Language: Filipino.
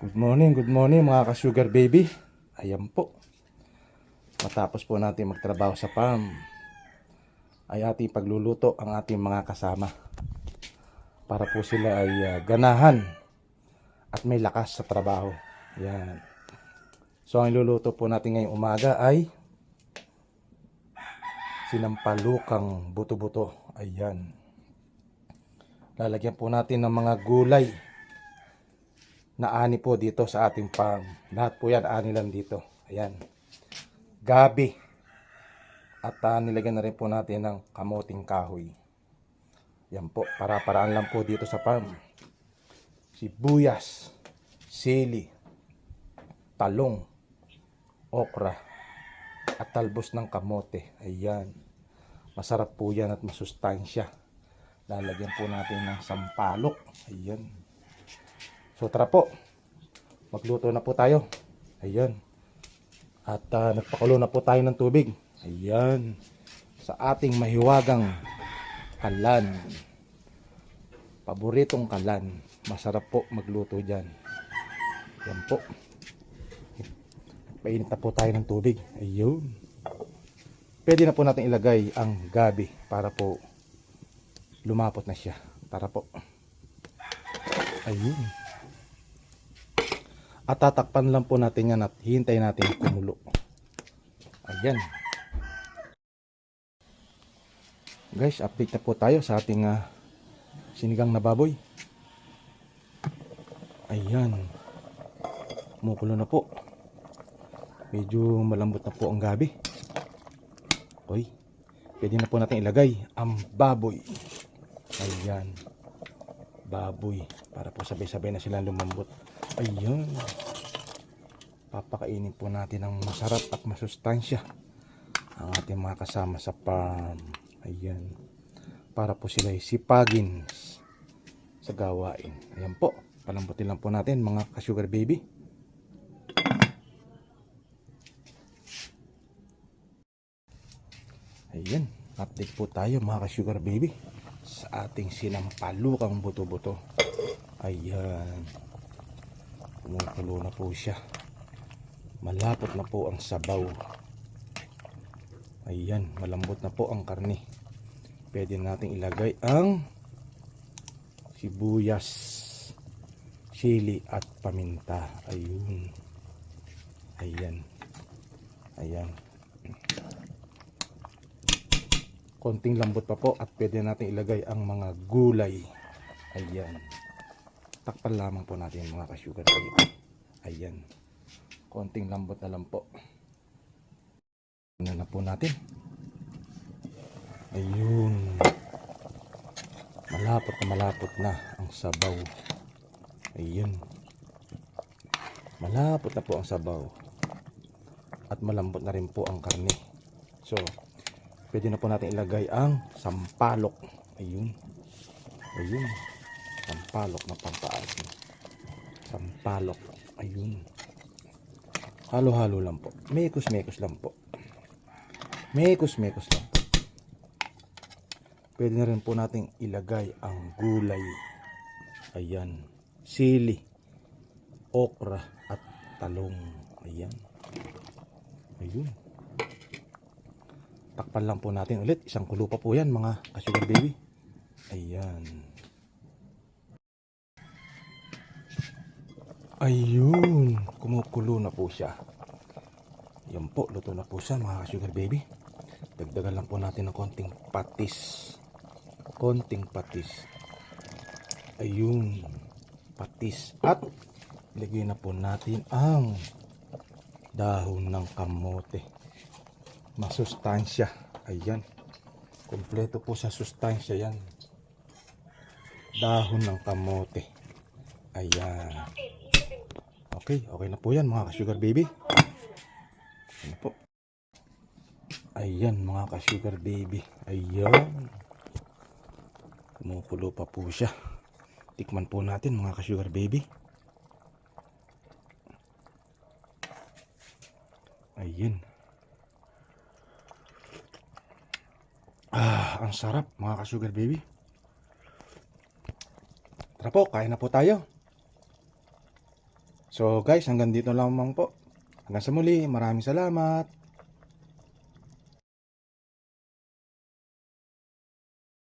Good morning mga ka-sugar baby. Ayan po. Matapos po natin magtrabaho sa farm, ay ating pagluluto ang ating mga kasama. Para po sila ay ganahan at may lakas sa trabaho. Ayan. So ang iluluto po natin ngayong umaga ay sinampalukang buto-buto. Ayan. Lalagyan po natin ng mga gulay na ani po dito sa ating farm. Lahat po yan, ani lang dito. Ayan. Gabi. At nilagyan na rin po natin ng kamuting kahoy. Yan po, para-paraan lang po dito sa farm. Sibuyas, sili, talong, okra, at talbos ng kamote. Ayan. Masarap po yan at masustansya. Lalagyan po natin ng sampalok. Ayan. So tara po, magluto na po tayo. Ayan. At nagpakulo na po tayo ng tubig. Ayan. Sa ating mahiwagang kalan. Paboritong kalan. Masarap po magluto dyan. Ayan po. Painit na po tayo ng tubig. Ayun. Pwede na po natin ilagay ang gabi para po lumapot na siya. Tara po. Ayun. At tatakpan lang po natin yan at hintayin natin kumulo. Ayan. Guys, update na po tayo sa ating sinigang na baboy. Ayan. Kumukulo na po. Medyo malambot na po ang gabi. Okay. Pwede na po natin ilagay ang baboy. Ayan. Baboy. Para po sabay-sabay na silang lumambot. Ayan. Papakainin po natin ng masarap at masustansya ang ating mga kasama sa farm. Ayan. Para po sila sipagin sa gawain. Ayan po. Palambutin lang po natin mga ka-sugar baby. Ayan. Update po tayo mga ka-sugar baby sa ating sinampalukang buto-buto. Ayan. Kumukulo na po siya. Malapot na po ang sabaw. Ayan, malambot na po ang karne. Pwede natin ilagay ang sibuyas, sili at paminta. Ayun. Ayan. Ayan. Konting lambot pa po at pwede natin ilagay ang mga gulay. Ayan. Takpan lamang po natin mga ka-sugar baby. Ayan. Konting lambot na lang po. Na po natin. Ayun. Malapot na ang sabaw. Ayun. Malapot na po ang sabaw. At malambot na rin po ang karne. So, pwede na po natin ilagay ang sampalok. Ayun. Ayun. Sampalok na pampaasin. Sampalok. Ayun. Halo-halo lang po. Mekos-mekos lang po. Mekos-mekos lang po. Pwede na rin po natin ilagay ang gulay. Ayan. Sili, okra at talong. Ayan. Ayun. Takpan lang po natin ulit. Isang kulo pa po yan mga ka-sugar baby. Ayan. Ayun, kumukulo na po siya. Yan po, luto na po siya mga sugar baby. Dagdagan lang po natin ng konting patis. Konting patis. Ayun, patis. At ilagay na po natin ang dahon ng kamote. Masustansya. Ayan. Kompleto po sa sustansya yan. Dahon ng kamote. Ayan. Okay, okay na po yan mga ka-sugar baby. Ayan po. Ayan mga ka-sugar baby. Ayan. Kumukulo pa po siya. Tikman po natin mga ka-sugar baby. Ayan. Ang sarap mga ka-sugar baby. Tara po, kain na po tayo. So guys, hanggang dito lamang po. Hanggang sa muli, maraming salamat.